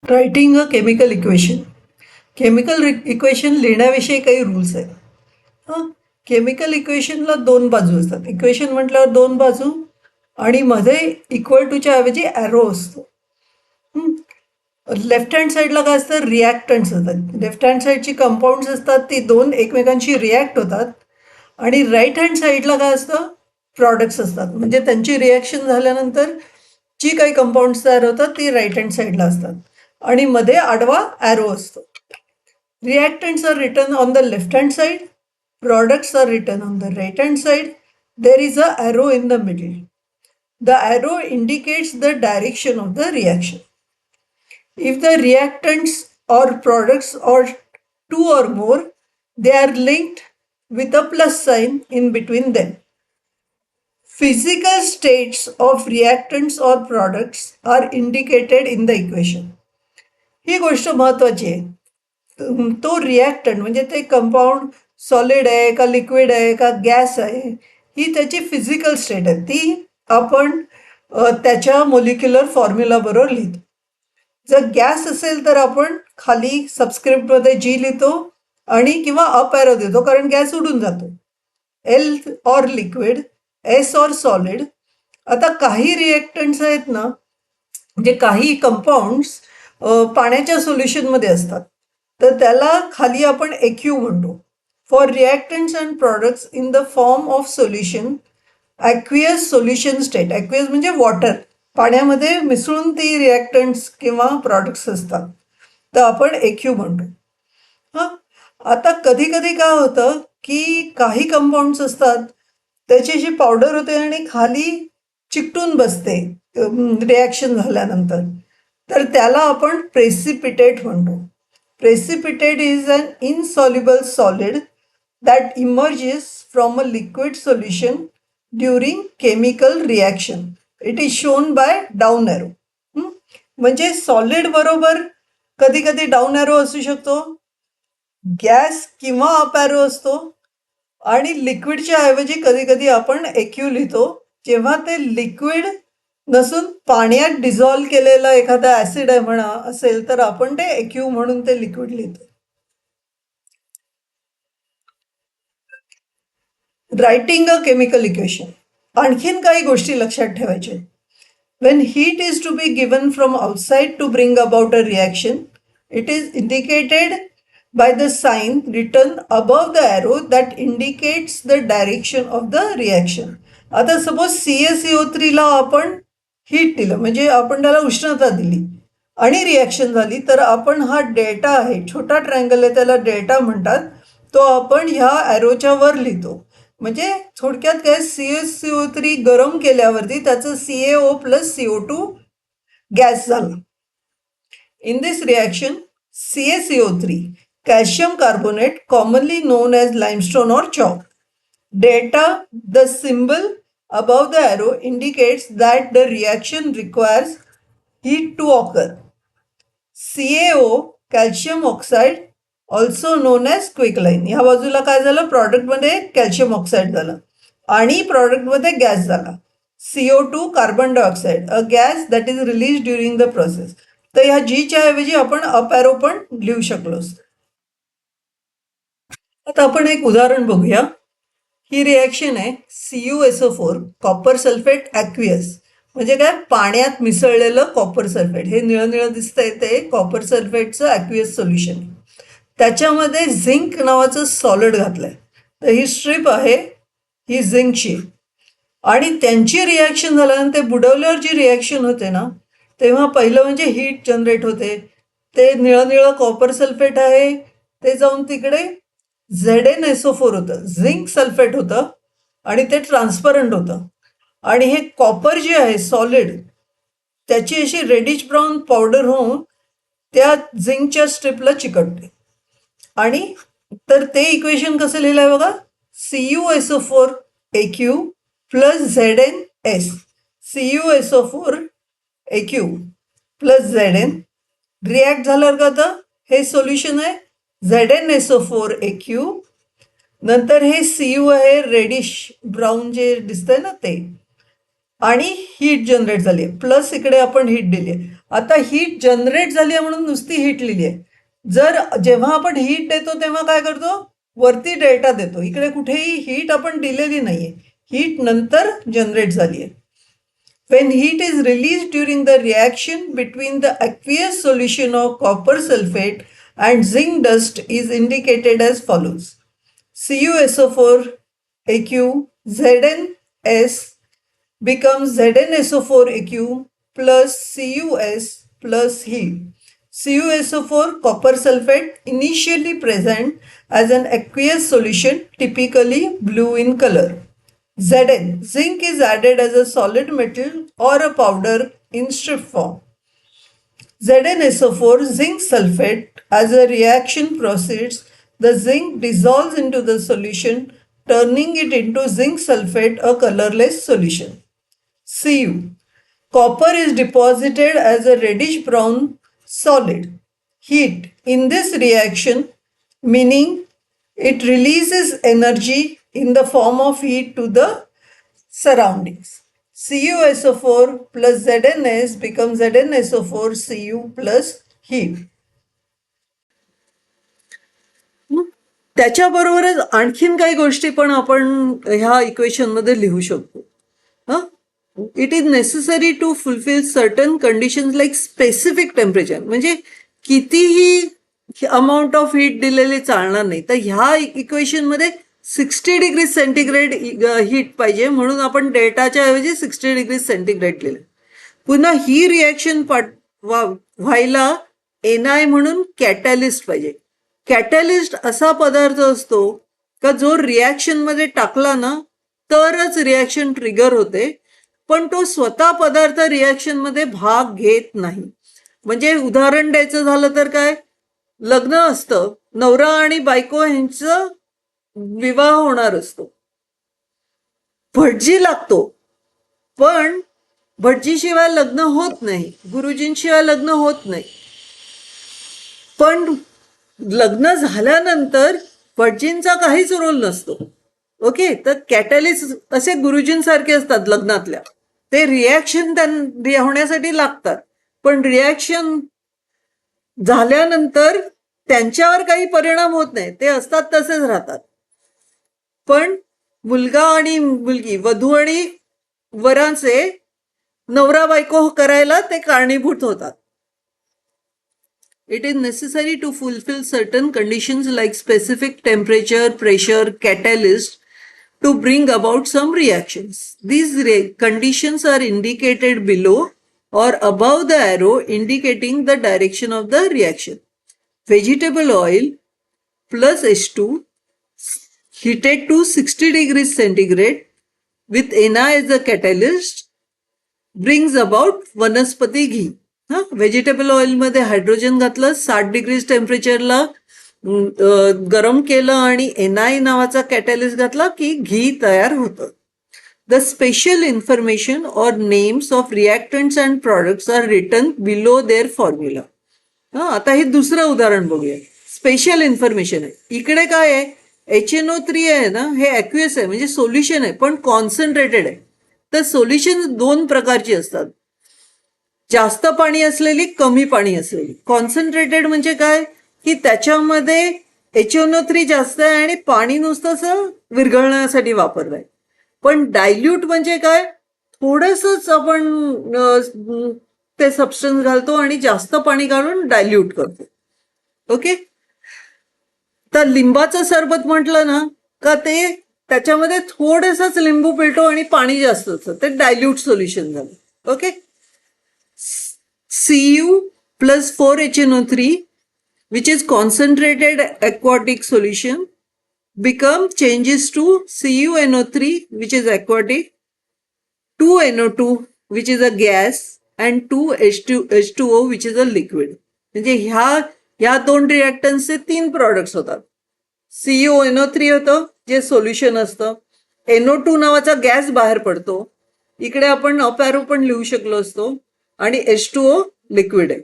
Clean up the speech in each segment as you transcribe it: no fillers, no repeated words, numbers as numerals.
Writing a chemical equation. Chemical equation लिहिण्याविषयी काही rules आहेत. हां, केमिकल इक्वेशनला दोन बाजू असतात. इक्वेशन म्हटल्यावर दोन बाजू आणि मध्ये इक्वल टूच्या ऐवजी ॲरो असतो. लेफ्ट हँड साईडला काय असतं, रिॲक्टंट्स असतात. लेफ्ट हँड साईडची कंपाऊंड्स असतात, ती दोन एकमेकांशी रिॲक्ट होतात. आणि राईट हँड साईडला काय असतं, प्रॉडक्ट्स असतात. म्हणजे त्यांची रिॲक्शन झाल्यानंतर जी काही कंपाऊंड्स तयार होतात ती राईट हँड साईडला असतात. आणि मध्ये आडवा ॲरो असतो. Reactants are written on the left hand side, products are written on the right hand side. There is a arrow in the middle. The arrow indicates the direction of the reaction. If the reactants or products are two or more, they are linked with a plus sign in between them. Physical states of reactants or products are indicated in the equation. ही गोष्ट महत्वाची आहे. तो reactant म्हणजे ते compound solid आहे का liquid आहे का गॅस आहे, ही त्याची फिजिकल स्टेट आहे. ती आपण त्याच्या मोलिक्युलर फॉर्म्युला बरोबर लिहितो. जर गॅस असेल तर आपण खाली सबस्क्रिप्टमध्ये जी लिहितो आणि किंवा अप ॲरो देतो, कारण गॅस उडून जातो. L or liquid, S or solid. आता काही रिॲक्टंट्स आहेत ना, म्हणजे काही कंपाऊंड्स पाण्याच्या सोल्युशनमध्ये असतात, तर त्याला खाली आपण एक्यू म्हणतो. For reactants and products in the form of solution, aqueous solution state. Aqueous म्हणजे वॉटर, पाण्यामध्ये मिसळून ती रिॲक्टंट्स किंवा प्रॉडक्ट्स असतात, तर आपण एक्यू म्हणतो. हां, आता कधी कधी काय होतं की काही कंपाऊंड्स असतात त्याची अशी पावडर होते आणि खाली चिकटून बसते रिॲक्शन झाल्यानंतर, तर त्याला आपण प्रेसिपिटेट म्हणतो. Precipitate is an insoluble solid that emerges from a liquid solution during chemical reaction. It is shown by down arrow. म्हणजे सॉलिड बरोबर कधी कधी डाऊन ॲरो असू शकतो, गॅस किंवा अप ॲरो असतो, आणि लिक्विडच्या ऐवजी कधी कधी आपण एक्यू लिहितो. जेव्हा ते लिक्विड नसून पाण्यात डिझॉल्व्ह केलेला एखादा ऍसिड आहे म्हणा असेल, तर आपण ते एक्यू म्हणून ते लिक्विड लिहितो. Writing a chemical equation. आणखीन काही गोष्टी लक्षात ठेवायच्या. When heat is to be given from outside to bring about a reaction, it is indicated by the sign written above the arrow that indicates the direction of the reaction. आता suppose CaCO3 ला आपण heat दिलं, म्हणजे आपण त्याला उष्णता दिली आणि रिॲक्शन झाली, तर आपण हा डेल्टा आहे, छोटा ट्रायंगल आहे त्याला डेल्टा म्हणतात, तो आपण ह्या ॲरोच्या वर लिहितो. म्हणजे थोडक्यात काय, CaCO3 गरम केल्यावरती त्याचं CaO प्लस CO2 गॅस झाला. In this reaction, CaCO3, calcium carbonate, commonly known as limestone or chalk. Delta, the symbol above the arrow, indicates that the reaction requires heat to occur. CaO, calcium oxide, also known as quicklime. ह्या बाजूला काय झालं, प्रॉडक्टमध्ये calcium oxide झालं आणि प्रॉडक्टमध्ये gas झाला CO2, carbon dioxide, a gas that is release during the process. तर ह्या जीच्या ऐवजी आपण अप ॲरो पण लिहू शकलो असतो. आता आपण एक उदाहरण बघूया. ही रिॲक्शन आहे CuSO4, कॉपर सल्फेट ॲक्वियस. म्हणजे काय, पाण्यात मिसळलेलं कॉपर सल्फेट. हे निळं निळं दिसतंय ते कॉपर सल्फेटचं ॲक्वियस सोल्युशन. त्याच्यामध्ये झिंक नावाचं सॉलिड घातलंय. तर ही स्ट्रीप आहे, ही झिंकची. आणि त्यांची रिॲक्शन झाल्यानंतर ते बुडवल्यावर जी रिॲक्शन होते ना, तेव्हा पहिलं म्हणजे हीट जनरेट होते. ते निळं निळं कॉपर सल्फेट आहे, ते जाऊन तिकडे ZnSO4 होतं, झिंक सल्फेट होतं, आणि ते ट्रान्सपरंट होतं. आणि हे कॉपर जे आहे सॉलिड, त्याची अशी रेडिश ब्राऊन पावडर होऊन त्या झिंकच्या स्ट्रिपला चिकटते. आणि तर ते इक्वेशन कसं लिहिलं आहे बघा, CuSO4 AQ plus ZnS. CuSO4 AQ plus ZN react झाल्यावर का, तर हे सोल्युशन आहे ZnSO4 AQ, नंतर हे Cu आहे रेडिश ब्राऊन जे दिसतंय ना ते, आणि हीट जनरेट झाली, प्लस इकडे आपण हीट दिली. आता हीट जनरेट झाली आहे म्हणून नुसती हीट लिहिली आहे. जेव्हा आपण हीट देतो तेव्हा काय करतो, वरती डेल्टा देतो. इकडे कुठेही हीट आपण दिलेली नाहीये, हीट नंतर जनरेट झाली आहे. When heat is released during the reaction between the aqueous solution of copper sulfate and zinc dust is indicated as follows. CuSO4 Aq ZnS becomes ZnSO4 Aq plus Cus plus heat. CuSO4 copper sulfate initially present as an aqueous solution, typically blue in color. Zn, zinc is added as a solid metal or a powder in strip form. ZnSO4 zinc sulfate, as a reaction proceeds, the zinc dissolves into the solution, turning it into zinc sulfate, a colorless solution. Cu, copper is deposited as a reddish brown solid. Heat in this reaction, meaning it releases energy in the form of heat to the surroundings. CuSO4 plus ZnS becomes ZnSO4 Cu plus heat. त्याच्याबरोबरच आणखीन काही गोष्टी पण आपण ह्या equation मध्ये लिहू शकतो. It is necessary to fulfil certain conditions like specific temperature, म्हणजे कितीही अमाऊंट ऑफ हीट दिलेली चालणार नाही. तर ह्या इक्वेशन मध्ये 60 डिग्री सेंटीग्रेड हीट पाहिजे, म्हणून आपण डेल्टाच्या ऐवजी 60 डिग्री सेंटीग्रेड लिहिले. पुन्हा ही रिॲक्शन व्हायला NI म्हणून कॅटॅलिस्ट पाहिजे. कॅटॅलिस्ट असा पदार्थ असतो का जो रिॲक्शन मध्ये टाकला ना तरच रिॲक्शन ट्रिगर होते, पण तो स्वतः पदार्थ रिॲक्शन मध्ये भाग घेत नाही. म्हणजे उदाहरण द्यायचं झालं तर काय, लग्न असतं, नवरा आणि बायको यांचं विवाह होणार असतो, भटजी लागतो, पण भटजीशिवाय लग्न होत नाही, गुरुजींशिवाय लग्न होत नाही. पण लग्न झाल्यानंतर भटजींचा काहीच रोल नसतो. ओके, तर कॅटॅलिस्ट असे गुरुजींसारखे असतात लग्नातल्या, ते रिॲक्शन होण्यासाठी लागतात, पण रिॲक्शन झाल्यानंतर त्यांच्यावर काही परिणाम होत नाही, ते असतात तसेच राहतात. पण मुलगा आणि मुलगी, वधू आणि वराचे नवरा बायको करायला ते कारणीभूत होतात. It is necessary to fulfill certain conditions like specific temperature, pressure, catalyst to bring about some reactions. These conditions are indicated below or above the arrow indicating the direction of the reaction. Vegetable oil plus H2 heated to 60 degrees centigrade with NI as a catalyst brings about वनस्पती घी. Vegetable ऑइलमध्ये hydrogen घातलं, 60 degree टेम्परेचरला गरम केलं आणि NI नावाचा catalyst घातला की घी तयार होतं. द स्पेशल इन्फॉर्मेशन और names of reactants and products are written below their formula. आता हे दुसरं उदाहरण बघूया. स्पेशल इन्फॉर्मेशन आहे. इकडे काय आहे, HNO3 आहे ना, हे ॲक्युअस आहे म्हणजे सोल्युशन आहे, पण कॉन्सन्ट्रेटेड आहे. तर सोल्युशन दोन प्रकारची असतात, जास्त पाणी असलेली, कमी पाणी असलेली. कॉन्सन्ट्रेटेड म्हणजे काय की त्याच्यामध्ये HNO3 जास्त आहे आणि पाणी नुसतं विरघळण्यासाठी वापरलंय. पण डायल्यूट म्हणजे काय, थोडंसंच आपण ते सबस्टन्स घालतो आणि जास्त पाणी घालून डायल्यूट करतो. ओके, तर लिंबाचं सरबत म्हटलं ना का ते त्याच्यामध्ये थोडंसंच लिंबू पिळतो आणि पाणी जास्त असतं, ते डायल्यूट सोल्युशन झालं. Okay, Cu plus 4HNO3 which is concentrated aquatic solution changes to CuNO3 which is aquatic, 2NO2 which is a gas and 2H2O which is a liquid. म्हणजे ह्या दोन रिॲक्टन्सचे 3 प्रॉडक्ट्स होतात. CuNO3 होतं जे सोल्युशन असतं, NO2 नावाचा gas बाहेर पडतो, इकडे आपण अप ॲरो पण लिहू शकलो असतो, आणि H2O लिक्विड आहे.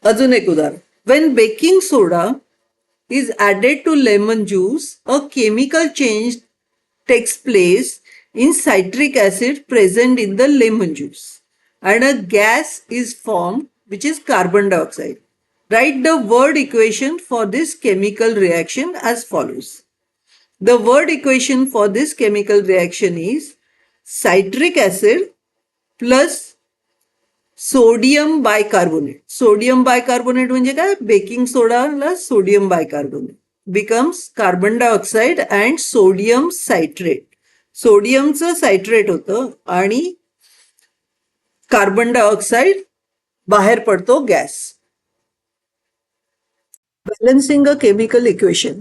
अजून एक उदाहरण, when baking soda is added to lemon juice a chemical change takes place in citric acid present in the lemon juice. and a gas is formed, which is carbon dioxide. Write the word equation for this chemical reaction as follows. The word equation for this chemical reaction is citric acid plus sodium bicarbonate. Sodium bicarbonate म्हणजे काय? Baking सोडाला sodium bicarbonate becomes carbon dioxide and sodium citrate. सोडियमचं citrate होतं आणि carbon dioxide बाहेर पडतो gas. Balancing a chemical equation.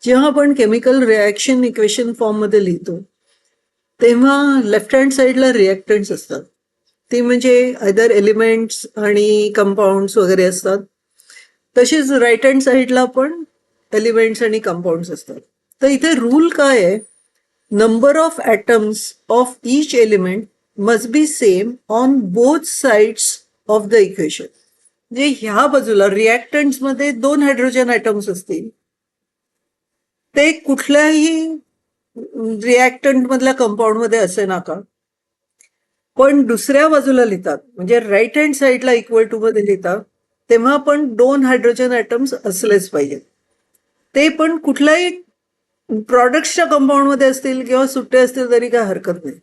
जेव्हा आपण केमिकल रिॲक्शन इक्वेशन फॉर्म मध्ये लिहितो तेव्हा लेफ्ट हँड साईडला रिॲक्टंट्स असतात. ते म्हणजे आयदर एलिमेंट्स आणि कंपाऊंड्स वगैरे असतात. तसेच राईट हँड साईडला पण एलिमेंट्स आणि कंपाऊंड्स असतात. तर इथे रूल काय आहे? Number of atoms of each element must be same on both sides of the equation. म्हणजे ह्या बाजूला रिॲक्टंट्स मध्ये 2 हायड्रोजन ॲटम्स असतील, ते कुठल्याही रिॲक्टंट मधल्या कंपाऊंड मध्ये असे नका, पण दुसऱ्या बाजूला लिहितात म्हणजे राईट हँड साईडला इक्वल टू मध्ये लिहितात तेव्हा पण 2 हायड्रोजन ॲटम्स असलेच पाहिजेत. ते पण कुठल्याही प्रॉडक्ट्सच्या कंपाऊंड मध्ये असतील किंवा सुट्टे असतील तरी काय हरकत नाही.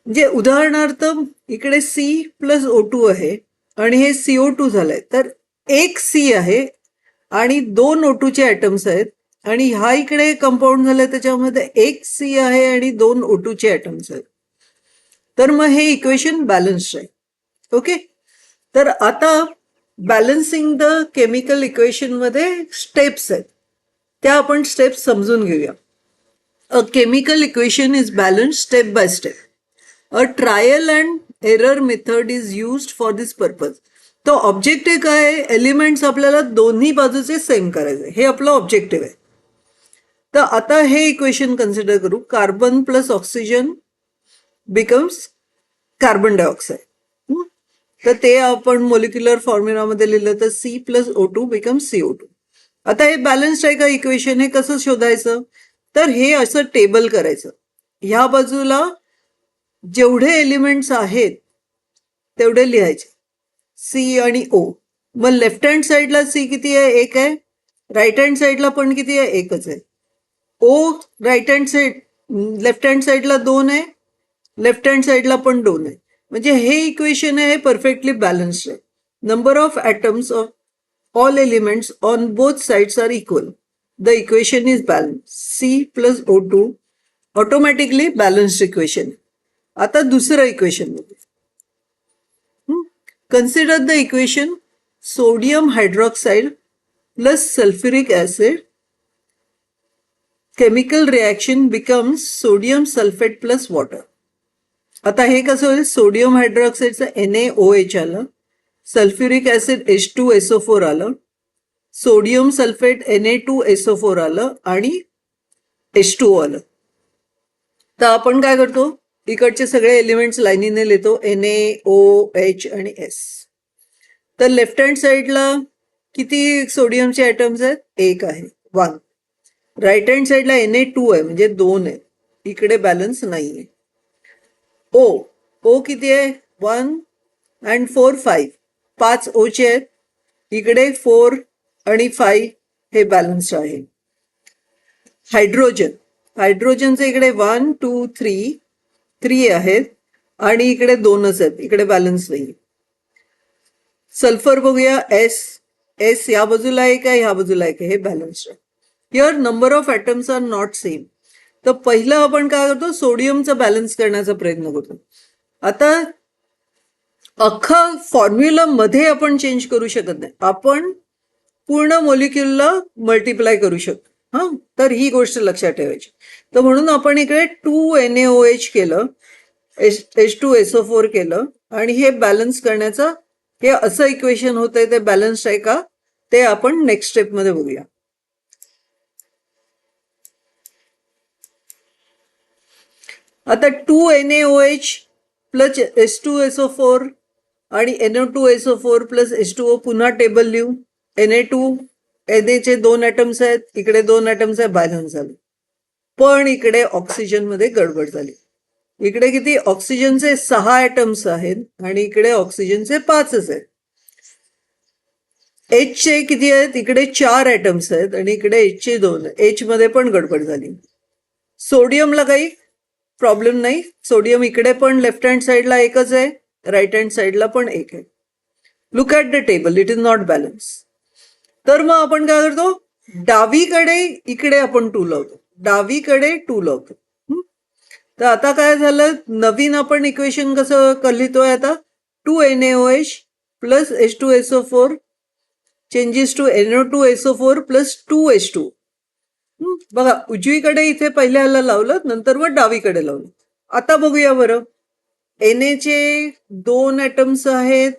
म्हणजे उदाहरणार्थ इकडे C+O2 आहे आणि हे CO2 झालंय, तर एक C आहे आणि 2 O2 चे ॲटम्स आहेत आणि ह्या इकडे कंपाऊंड झालंय त्याच्यामध्ये एक C आहे आणि 2 O2 चे ॲटम्स आहेत. तर मग हे इक्वेशन बॅलन्स्ड आहे. ओके. तर आता बॅलन्सिंग द केमिकल इक्वेशन मध्ये स्टेप्स आहेत, त्या आपण स्टेप्स समजून घेऊया. अ chemical equation is balanced step by step. A trial and error method is used for this purpose. तो ऑब्जेक्टिव्ह काय आहे? एलिमेंट्स आपल्याला दोन्ही बाजूचे सेम करायचे, हे आपलं ऑब्जेक्टिव्ह आहे. तर आता हे इक्वेशन कन्सिडर करू. Carbon plus oxygen becomes carbon dioxide. तर ते आपण मोलिक्युलर फॉर्म्युलामध्ये लिहिलं तर C+O2 बिकम्स CO2. आता हे बॅलन्स्ड आहे का इक्वेशन? हे कसं शोधायचं? तर हे असं टेबल करायचं. ह्या बाजूला जेवढे एलिमेंट्स आहेत तेवढे लिहायचे, C आणि O. मग लेफ्ट हँड साईडला C किती आहे? 1 आहे. राईट हँड साईडला पण किती आहे? 1च आहे. O right hand side left hand साईडला 2 आहे, लेफ्ट हँड साईडला पण 2 आहे. म्हणजे हे इक्वेशन आहे, हे परफेक्टली बॅलन्स्ड आहे. Number of atoms of all elements on both sides are equal. The equation is balance. C+O2 automatically balanced equation. आता दुसरं इक्वेशन बघू. Consider the equation sodium hydroxide plus sulphuric acid chemical reaction becomes sodium sulphate plus water. आता हे कसं होईल? Sodium हायड्रॉक्साईडचं NaOH आलं, sulphuric acid H2SO4 आलं, सोडियम सल्फेट Na2SO4 आलं आणि H2O आलं. तर आपण काय करतो? इकडचे सगळे एलिमेंट्स लाईनीने लिहितो, NaOH आणि S. तर लेफ्ट हँड साईडला किती सोडियमचे ॲटम्स आहेत? 1 आहे, 1. राईट हँड साईडला Na2 आहे म्हणजे 2 आहे. इकडे बॅलन्स नाहीये. O किती आहे? 1 and 4, 5. 5 ओचे आहेत. इकडे 4 आणि 5 हे बॅलन्स आहे. हायड्रोजनचे इकडे 1, 2, 3 आहेत आणि इकडे 2च आहेत, इकडे बॅलन्स नाही. सल्फर बघूया, S या बाजूला आहे का ह्या बाजूला आहे का? हे बॅलन्स्ड आहे. Here number of atoms are not same. तर पहिलं आपण काय करतो? सोडियमचा बॅलन्स करण्याचा प्रयत्न करतो. आता अख्खा फॉर्म्युला मध्ये आपण चेंज करू शकत नाही, आपण पूर्ण मॉलिक्युलला मल्टिप्लाय करू शकतो. तर ही गोष्ट लक्षात ठेवायची. तर म्हणून आपण इकडे 2NaOH केलं, H2SO4 केलं आणि हे बॅलन्स करण्याचं हे असं इक्वेशन होतंय. ते बॅलन्स्ड आहे का ते आपण नेक्स्ट स्टेप मध्ये बघूया. आता 2NaOH प्लस H2SO4 आणि NO2SO4 प्लस H2O पुन्हा टेबल लिहू. Na चे 2 ॲटम्स आहेत, इकडे 2 ॲटम्स आहेत, बॅलन्स झाले. पण इकडे ऑक्सिजन मध्ये गडबड झाली. इकडे किती ऑक्सिजनचे 6 ॲटम्स आहेत आणि इकडे ऑक्सिजनचे 5च आहेत. एचचे किती आहेत? इकडे 4 ॲटम्स आहेत आणि इकडे एचचे 2. एच मध्ये पण गडबड झाली. सोडियमला काही प्रॉब्लेम नाही. सोडियम इकडे पण लेफ्ट हँड साईडला एकच आहे, राईट हँड साईडला पण एक आहे. Look at the table, it is not balance. तर मग आपण काय करतो, डावीकडे इकडे आपण 2 लावतो, डावीकडे 2 लावतो. तर आता काय झालं, नवीन आपण इक्वेशन कसं लिहितोय आता, 2NaOH plus H2SO4 changes to NO2SO4 plus 2H2. बघा, उजवीकडे इथे पहिल्याला लावलं, नंतर मग डावीकडे लावलं. आता बघूया बरं, Na चे 2 ॲटम्स आहेत,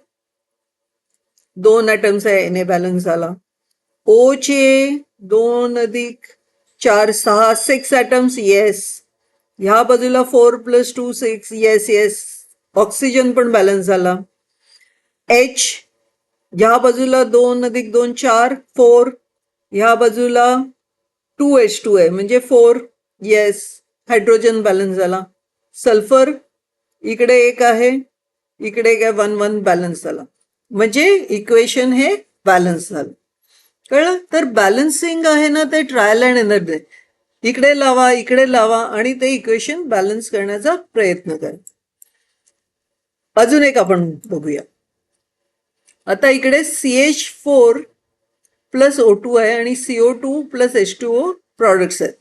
2 ॲटम्स आहे, Na बॅलन्स झाला. O चे 2 अधिक 4 6 6 ॲटम्स, येस. ह्या बाजूला 4 प्लस 2 6, येस येस. ऑक्सिजन पण बॅलन्स झाला. H ह्या बाजूला 2 अधिक 2 4 4, ह्या बाजूला 2H2 आहे म्हणजे 4, येस. हायड्रोजन बॅलन्स झाला. सल्फर इकडे एक आहे, इकडे काय 1 1 बॅलन्स झाला. म्हणजे इक्वेशन हे बॅलन्स झालं. कळलं? तर बॅलन्सिंग आहे ना, ते ट्रायल अँड एरर. इकडे लावा, इकडे लावा आणि ते इक्वेशन बॅलन्स करण्याचा प्रयत्न करा. अजून एक आपण बघूया. आता इकडे CH4 प्लस O2 आहे आणि CO2 प्लस H2O प्रॉडक्ट्स आहेत.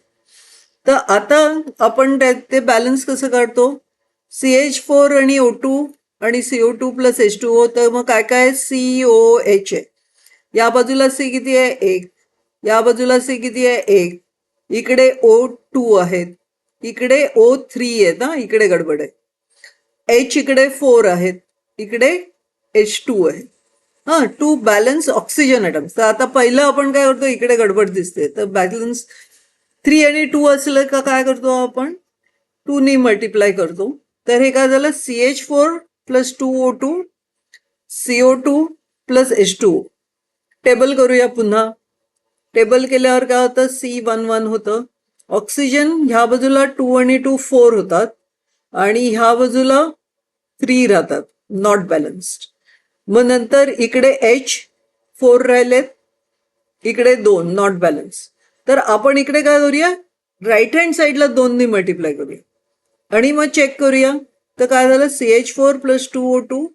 तर आता आपण ते बॅलन्स कसं काढतो, CH4 आणि O2 आणि CO2 प्लस H2O. तर मग काय काय, COH आहे. या बाजूला C किती आहे? 1. या बाजूला C किती आहे? 1. इकडे O2 आहेत, इकडे O3 आहेत. हा, इकडे गडबड आहे. H इकडे 4 आहेत, इकडे H2 आहे. हा, 2 बॅलन्स ऑक्सिजन ॲटम्स. तर आता पहिलं आपण काय करतो, इकडे गडबड दिसते, तर बॅलन्स 3 आणि 2 असलं का काय करतो आपण, 2 ने मल्टिप्लाय करतो. तर हे काय झालं, CH4 plus 2O2 CO2 plus H2O. Table करूया पुन्हा. टेबल केल्यावर काय होतं, C11 होतं. ऑक्सिजन ह्या बाजूला 2 आणि 2 4 होतात आणि ह्या बाजूला 3 राहतात, नॉट बॅलन्स्ड. मग नंतर इकडे H4 राहिलेत, इकडे 2 नॉट बॅलन्स. तर आपण इकडे काय करूया, राईट हँड साईडला 2 ने मल्टिप्लाय करूया आणि मग चेक करूया. तर काय झालं, CH4 plus 2O2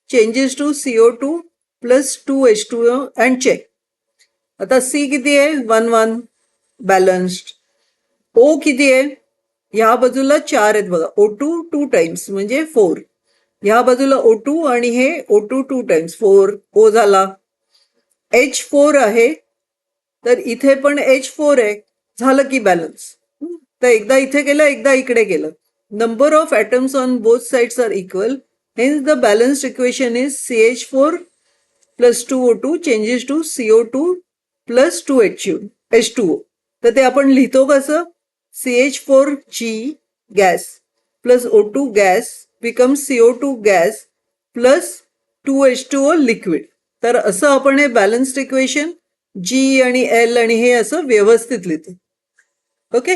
changes to CO2 plus 2H2O and check. आता C किती आहे, 1 1 बॅलन्स्ड. O किती आहे, ह्या बाजूला 4 आहेत बघा, O2 2 टाइम्स म्हणजे 4. ह्या बाजूला O2 आणि हे O2 2 टाइम्स 4, O झाला. H4 आहे, तर इथे पण H4 आहे, झालं की बॅलन्स. तर एकदा इथे केलं, एकदा इकडे केलं. Number of atoms on both sides are equal, hence the balanced equation is CH4 plus 2O2 changes to CO2 plus 2H2O. तर ते आपण लिहितो कसं, CH4G gas plus O2 gas becomes CO2 gas plus 2H2O liquid. तर असं आपण हे balanced equation G आणि L आणि हे असं व्यवस्थित लिहितो. ओके.